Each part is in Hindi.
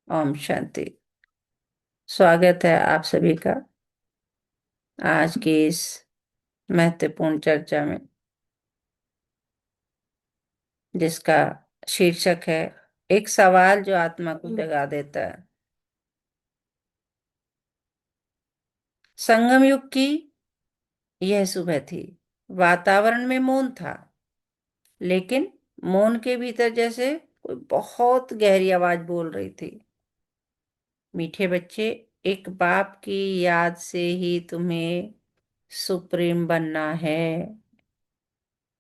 ओम शांति। स्वागत है आप सभी का आज की इस महत्वपूर्ण चर्चा में, जिसका शीर्षक है एक सवाल जो आत्मा को जगा देता है। संगम युग की यह सुबह थी। वातावरण में मौन था, लेकिन मौन के भीतर जैसे कोई बहुत गहरी आवाज बोल रही थी। मीठे बच्चे, एक बाप की याद से ही तुम्हें सुप्रीम बनना है।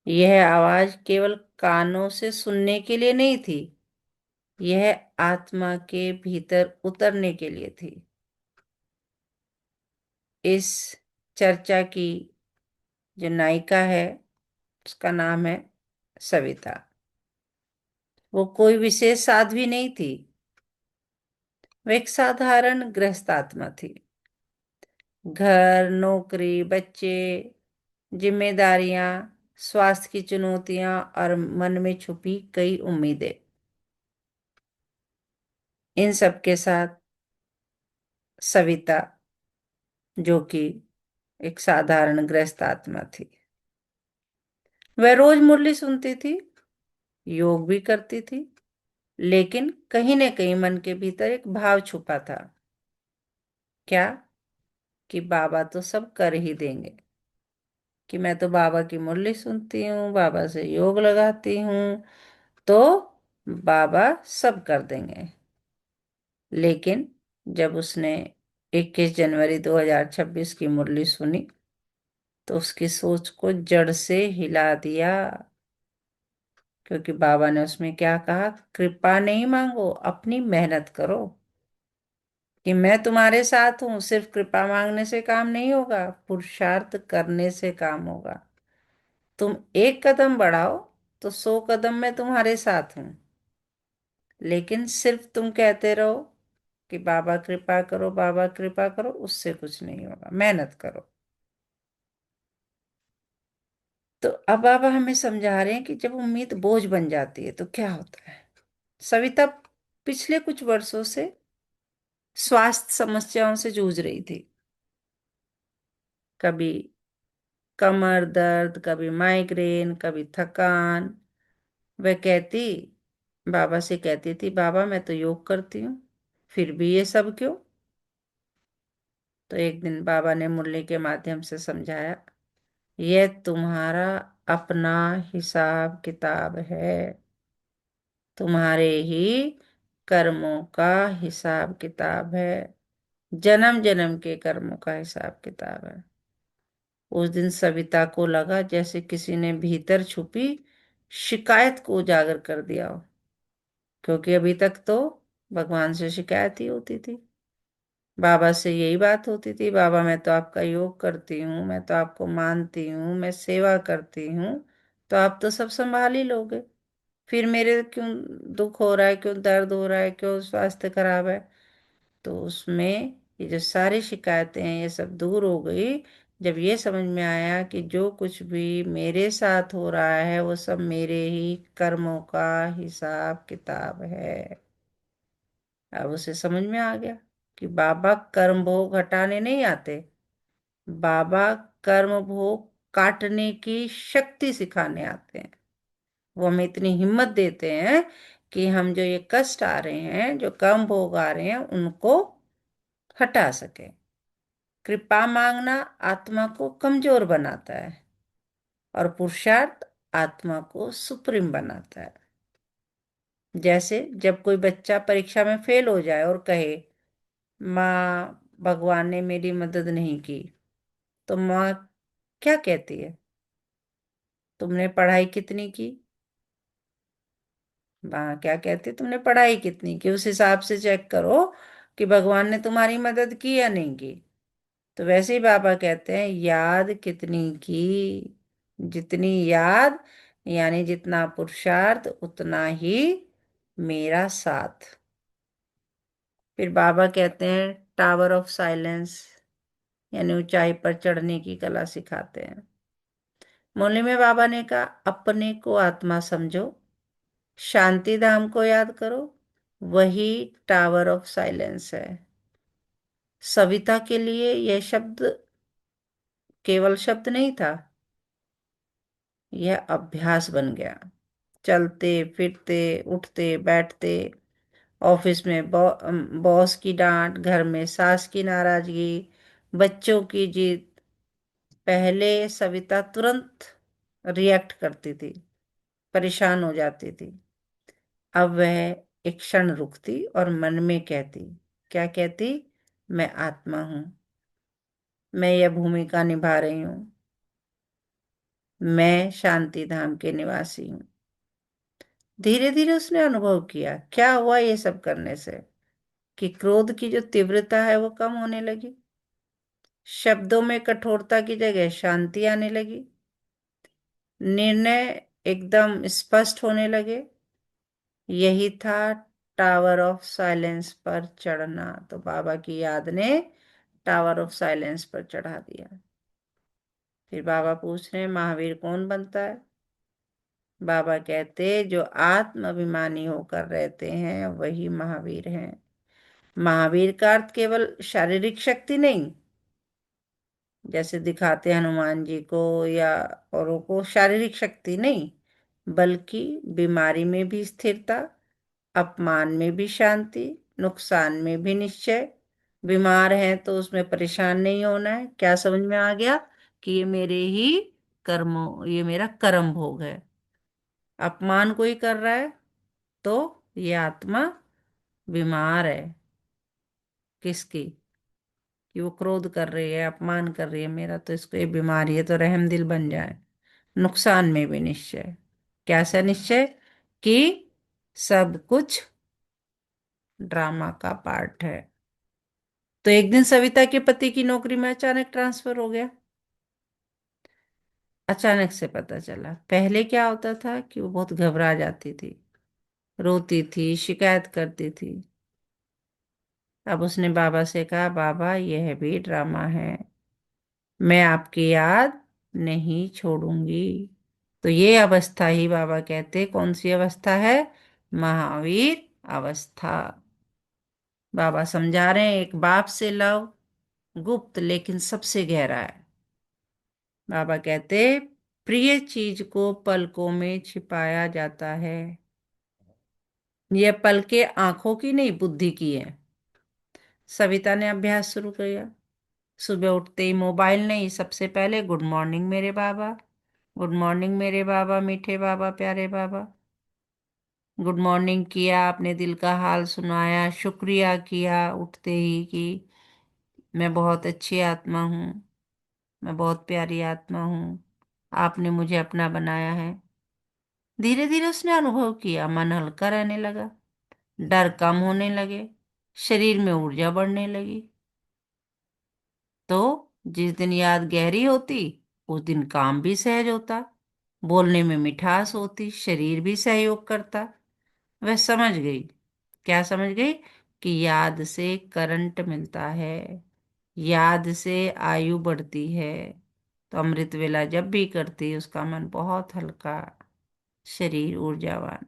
यह आवाज केवल कानों से सुनने के लिए नहीं थी, यह आत्मा के भीतर उतरने के लिए थी। इस चर्चा की जो नायिका है, उसका नाम है सविता। वो कोई विशेष साध्वी नहीं थी, वो एक साधारण गृहस्थ आत्मा थी। घर, नौकरी, बच्चे, जिम्मेदारियां, स्वास्थ्य की चुनौतियां और मन में छुपी कई उम्मीदें, इन सब के साथ सविता, जो कि एक साधारण गृहस्थ आत्मा थी, वह रोज मुरली सुनती थी, योग भी करती थी, लेकिन कहीं न कहीं मन के भीतर एक भाव छुपा था। क्या? कि बाबा तो सब कर ही देंगे, कि मैं तो बाबा की मुरली सुनती हूँ, बाबा से योग लगाती हूँ, तो बाबा सब कर देंगे। लेकिन जब उसने 21 जनवरी 2026 की मुरली सुनी, तो उसकी सोच को जड़ से हिला दिया। क्योंकि बाबा ने उसमें क्या कहा? कृपा नहीं मांगो, अपनी मेहनत करो। कि मैं तुम्हारे साथ हूं, सिर्फ कृपा मांगने से काम नहीं होगा, पुरुषार्थ करने से काम होगा। तुम एक कदम बढ़ाओ तो 100 कदम मैं तुम्हारे साथ हूं। लेकिन सिर्फ तुम कहते रहो कि बाबा कृपा करो, बाबा कृपा करो, उससे कुछ नहीं होगा, मेहनत करो। तो अब बाबा हमें समझा रहे हैं कि जब उम्मीद बोझ बन जाती है तो क्या होता है। सविता पिछले कुछ वर्षों से स्वास्थ्य समस्याओं से जूझ रही थी। कभी कमर दर्द, कभी माइग्रेन, कभी थकान। वह बाबा से कहती थी, बाबा मैं तो योग करती हूँ, फिर भी ये सब क्यों? तो एक दिन बाबा ने मुरली के माध्यम से समझाया, यह तुम्हारा अपना हिसाब किताब है, तुम्हारे ही कर्मों का हिसाब किताब है, जन्म जन्म के कर्मों का हिसाब किताब है। उस दिन सविता को लगा जैसे किसी ने भीतर छुपी शिकायत को उजागर कर दिया हो। क्योंकि अभी तक तो भगवान से शिकायत ही होती थी, बाबा से यही बात होती थी, बाबा मैं तो आपका योग करती हूँ, मैं तो आपको मानती हूँ, मैं सेवा करती हूँ, तो आप तो सब संभाल ही लोगे, फिर मेरे क्यों दुख हो रहा है, क्यों दर्द हो रहा है, क्यों स्वास्थ्य खराब है? तो उसमें ये जो सारी शिकायतें हैं, ये सब दूर हो गई जब ये समझ में आया कि जो कुछ भी मेरे साथ हो रहा है वो सब मेरे ही कर्मों का हिसाब किताब है। अब उसे समझ में आ गया कि बाबा कर्म भोग हटाने नहीं आते, बाबा कर्म भोग काटने की शक्ति सिखाने आते हैं। वो हमें इतनी हिम्मत देते हैं कि हम जो ये कष्ट आ रहे हैं, जो कर्म भोग आ रहे हैं, उनको हटा सके। कृपा मांगना आत्मा को कमजोर बनाता है और पुरुषार्थ आत्मा को सुप्रीम बनाता है। जैसे जब कोई बच्चा परीक्षा में फेल हो जाए और कहे, माँ भगवान ने मेरी मदद नहीं की, तो माँ क्या कहती है? तुमने पढ़ाई कितनी की? माँ क्या कहती है? तुमने पढ़ाई कितनी की, उस हिसाब से चेक करो कि भगवान ने तुम्हारी मदद की या नहीं की। तो वैसे ही बाबा कहते हैं, याद कितनी की? जितनी याद, यानी जितना पुरुषार्थ, उतना ही मेरा साथ। फिर बाबा कहते हैं टावर ऑफ साइलेंस, यानी ऊंचाई पर चढ़ने की कला सिखाते हैं। मुरली में बाबा ने कहा, अपने को आत्मा समझो, शांति धाम को याद करो, वही टावर ऑफ साइलेंस है। सविता के लिए यह शब्द केवल शब्द नहीं था, यह अभ्यास बन गया। चलते फिरते, उठते बैठते, ऑफिस में बॉस की डांट, घर में सास की नाराजगी, बच्चों की जिद। पहले सविता तुरंत रिएक्ट करती थी, परेशान हो जाती थी। अब वह एक क्षण रुकती और मन में कहती, क्या कहती? मैं आत्मा हूं, मैं यह भूमिका निभा रही हूं, मैं शांति धाम के निवासी हूं। धीरे धीरे उसने अनुभव किया क्या हुआ ये सब करने से, कि क्रोध की जो तीव्रता है वो कम होने लगी, शब्दों में कठोरता की जगह शांति आने लगी, निर्णय एकदम स्पष्ट होने लगे। यही था टावर ऑफ साइलेंस पर चढ़ना। तो बाबा की याद ने टावर ऑफ साइलेंस पर चढ़ा दिया। फिर बाबा पूछ रहे हैं, महावीर कौन बनता है? बाबा कहते, जो आत्म अभिमानी होकर रहते हैं वही महावीर हैं। महावीर का अर्थ केवल शारीरिक शक्ति नहीं, जैसे दिखाते हैं हनुमान जी को या औरों को, शारीरिक शक्ति नहीं, बल्कि बीमारी में भी स्थिरता, अपमान में भी शांति, नुकसान में भी निश्चय। बीमार हैं तो उसमें परेशान नहीं होना है। क्या समझ में आ गया? कि ये मेरे ही कर्मों, ये मेरा कर्म भोग है। अपमान कोई कर रहा है तो ये आत्मा बीमार है। किसकी? कि वो क्रोध कर रही है, अपमान कर रही है मेरा, तो इसको ये बीमारी है, तो रहम दिल बन जाए। नुकसान में भी निश्चय। कैसा निश्चय? कि सब कुछ ड्रामा का पार्ट है। तो एक दिन सविता के पति की नौकरी में अचानक ट्रांसफर हो गया। अचानक से पता चला। पहले क्या होता था कि वो बहुत घबरा जाती थी, रोती थी, शिकायत करती थी। अब उसने बाबा से कहा, बाबा यह भी ड्रामा है, मैं आपकी याद नहीं छोड़ूंगी। तो ये अवस्था ही बाबा कहते कौन सी अवस्था है? महावीर अवस्था। बाबा समझा रहे हैं, एक बाप से लव गुप्त लेकिन सबसे गहरा है। बाबा कहते, प्रिय चीज को पलकों में छिपाया जाता है। यह पलके आंखों की नहीं, बुद्धि की है। सविता ने अभ्यास शुरू किया। सुबह उठते ही मोबाइल नहीं, सबसे पहले गुड मॉर्निंग मेरे बाबा, गुड मॉर्निंग मेरे बाबा, मीठे बाबा, प्यारे बाबा। गुड मॉर्निंग किया, अपने दिल का हाल सुनाया, शुक्रिया किया उठते ही कि मैं बहुत अच्छी आत्मा हूँ, मैं बहुत प्यारी आत्मा हूँ, आपने मुझे अपना बनाया है। धीरे धीरे उसने अनुभव किया, मन हल्का रहने लगा, डर कम होने लगे, शरीर में ऊर्जा बढ़ने लगी। तो जिस दिन याद गहरी होती, उस दिन काम भी सहज होता, बोलने में मिठास होती, शरीर भी सहयोग करता। वह समझ गई। क्या समझ गई? कि याद से करंट मिलता है, याद से आयु बढ़ती है। तो अमृत वेला जब भी करती, उसका मन बहुत हल्का, शरीर ऊर्जावान।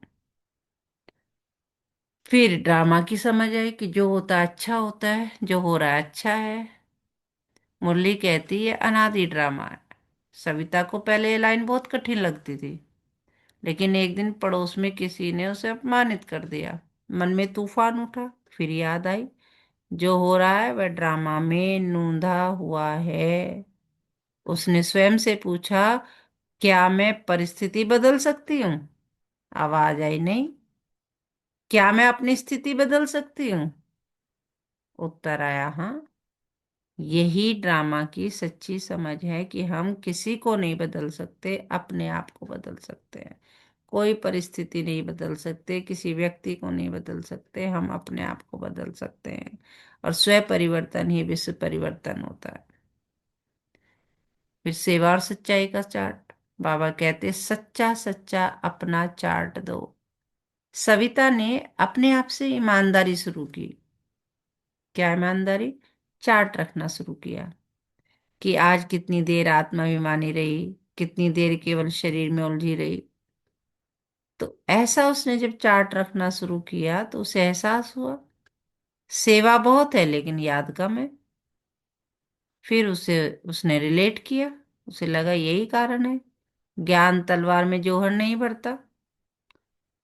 फिर ड्रामा की समझ आई कि जो होता है अच्छा होता है, जो हो रहा है अच्छा है। मुरली कहती है अनादि ड्रामा है। सविता को पहले ये लाइन बहुत कठिन लगती थी, लेकिन एक दिन पड़ोस में किसी ने उसे अपमानित कर दिया। मन में तूफान उठा। फिर याद आई, जो हो रहा है वह ड्रामा में नूंधा हुआ है। उसने स्वयं से पूछा, क्या मैं परिस्थिति बदल सकती हूँ? आवाज आई, नहीं। क्या मैं अपनी स्थिति बदल सकती हूँ? उत्तर आया, हाँ। यही ड्रामा की सच्ची समझ है कि हम किसी को नहीं बदल सकते, अपने आप को बदल सकते हैं। कोई परिस्थिति नहीं बदल सकते, किसी व्यक्ति को नहीं बदल सकते, हम अपने आप को बदल सकते हैं। और स्व परिवर्तन ही विश्व परिवर्तन होता है। फिर सेवा और सच्चाई का चार्ट। बाबा कहते, सच्चा सच्चा अपना चार्ट दो। सविता ने अपने आप से ईमानदारी शुरू की। क्या ईमानदारी? चार्ट रखना शुरू किया कि आज कितनी देर आत्माभिमानी रही, कितनी देर केवल शरीर में उलझी रही। तो ऐसा उसने जब चार्ट रखना शुरू किया तो उसे एहसास हुआ सेवा बहुत है लेकिन याद कम है। फिर उसे उसने रिलेट किया, उसे लगा यही कारण है, ज्ञान तलवार में जोहर नहीं भरता।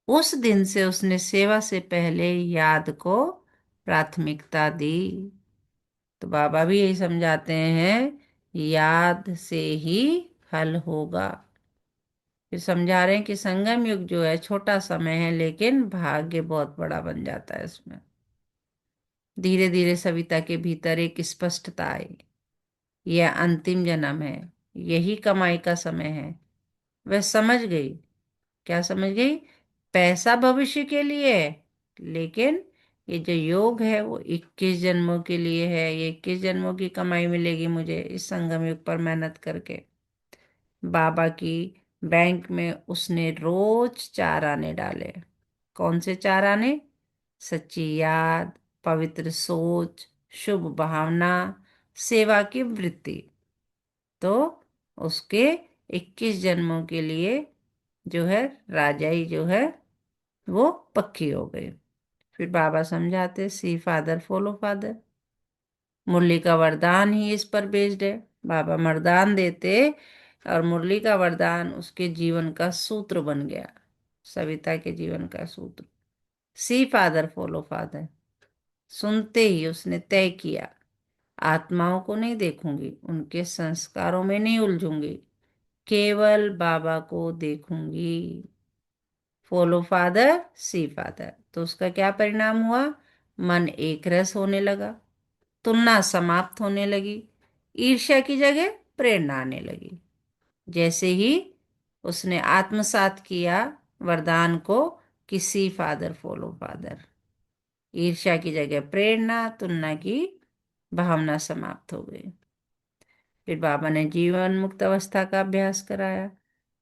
उस दिन से उसने सेवा से पहले याद को प्राथमिकता दी। तो बाबा भी यही समझाते हैं, याद से ही हल होगा। फिर समझा रहे हैं कि संगम युग जो है छोटा समय है लेकिन भाग्य बहुत बड़ा बन जाता है इसमें। धीरे धीरे सविता के भीतर एक स्पष्टता आई, यह अंतिम जन्म है, यही कमाई का समय है। वह समझ गई। क्या समझ गई? पैसा भविष्य के लिए है, लेकिन ये जो योग है वो 21 जन्मों के लिए है। ये 21 जन्मों की कमाई मिलेगी मुझे इस संगम युग पर मेहनत करके। बाबा की बैंक में उसने रोज 4 आने डाले। कौन से 4 आने? सच्ची याद, पवित्र सोच, शुभ भावना, सेवा की वृत्ति। तो उसके 21 जन्मों के लिए जो है राजाई जो है वो पक्की हो गई। फिर बाबा समझाते, सी फादर फॉलो फादर। मुरली का वरदान ही इस पर बेस्ड है। बाबा वरदान देते और मुरली का वरदान उसके जीवन का सूत्र बन गया, सविता के जीवन का सूत्र। सी फादर फॉलो फादर। सुनते ही उसने तय किया, आत्माओं को नहीं देखूंगी, उनके संस्कारों में नहीं उलझूंगी, केवल बाबा को देखूंगी। फॉलो फादर सी फादर। तो उसका क्या परिणाम हुआ? मन एक रस होने लगा, तुलना समाप्त होने लगी, ईर्ष्या की जगह प्रेरणा आने लगी। जैसे ही उसने आत्मसात किया वरदान को कि सी फादर फॉलो फादर, ईर्ष्या की जगह प्रेरणा, तुलना की भावना समाप्त हो गई। फिर बाबा ने जीवन मुक्त अवस्था का अभ्यास कराया।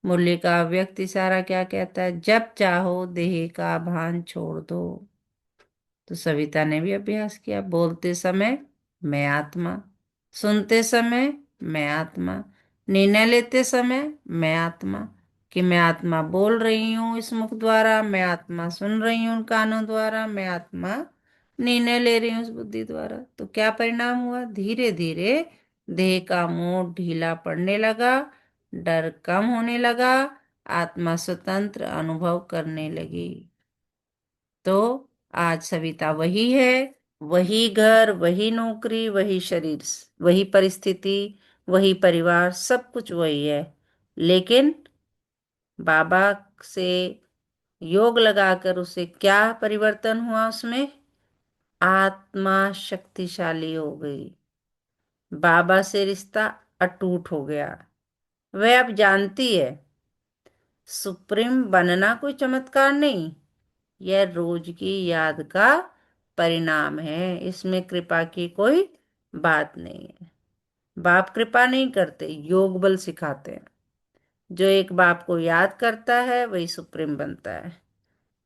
मुरली का व्यक्ति इशारा क्या कहता है? जब चाहो देह का भान छोड़ दो। तो सविता ने भी अभ्यास किया, बोलते समय मैं आत्मा, सुनते समय मैं आत्मा, निर्णय लेते समय मैं आत्मा। कि मैं आत्मा बोल रही हूँ इस मुख द्वारा, मैं आत्मा सुन रही हूँ उन कानों द्वारा, मैं आत्मा निर्णय ले रही हूँ उस बुद्धि द्वारा। तो क्या परिणाम हुआ? धीरे धीरे देह का मोह ढीला पड़ने लगा, डर कम होने लगा, आत्मा स्वतंत्र अनुभव करने लगी। तो आज सविता वही है, वही घर, वही नौकरी, वही शरीर, वही परिस्थिति, वही परिवार, सब कुछ वही है। लेकिन बाबा से योग लगाकर उसे क्या परिवर्तन हुआ? उसमें आत्मा शक्तिशाली हो गई, बाबा से रिश्ता अटूट हो गया। वह अब जानती है सुप्रीम बनना कोई चमत्कार नहीं, यह रोज की याद का परिणाम है। इसमें कृपा की कोई बात नहीं है। बाप कृपा नहीं करते, योग बल सिखाते हैं। जो एक बाप को याद करता है वही सुप्रीम बनता है।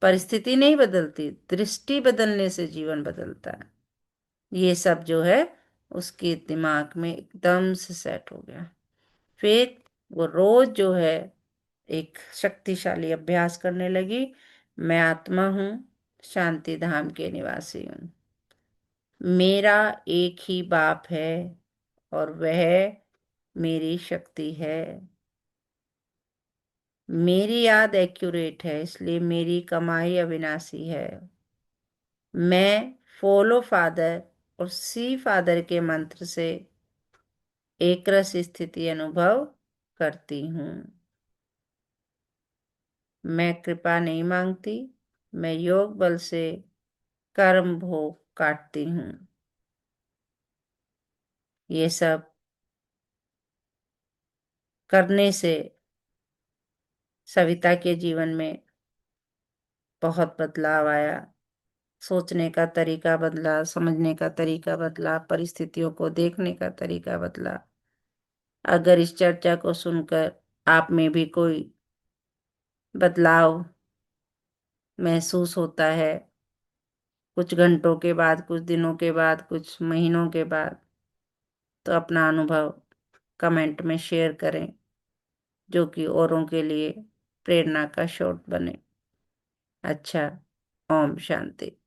परिस्थिति नहीं बदलती, दृष्टि बदलने से जीवन बदलता है। ये सब जो है उसके दिमाग में एकदम से सेट हो गया। फिर वो रोज जो है एक शक्तिशाली अभ्यास करने लगी। मैं आत्मा हूँ, शांति धाम के निवासी हूँ, मेरा एक ही बाप है और वह मेरी शक्ति है। मेरी याद एक्यूरेट है इसलिए मेरी कमाई अविनाशी है। मैं फॉलो फादर और सी फादर के मंत्र से एक रस स्थिति अनुभव करती हूँ। मैं कृपा नहीं मांगती, मैं योग बल से कर्म भोग काटती हूँ। ये सब करने से सविता के जीवन में बहुत बदलाव आया। सोचने का तरीका बदला, समझने का तरीका बदला, परिस्थितियों को देखने का तरीका बदला। अगर इस चर्चा को सुनकर आप में भी कोई बदलाव महसूस होता है, कुछ घंटों के बाद, कुछ दिनों के बाद, कुछ महीनों के बाद, तो अपना अनुभव कमेंट में शेयर करें, जो कि औरों के लिए प्रेरणा का स्रोत बने। अच्छा। ओम शांति।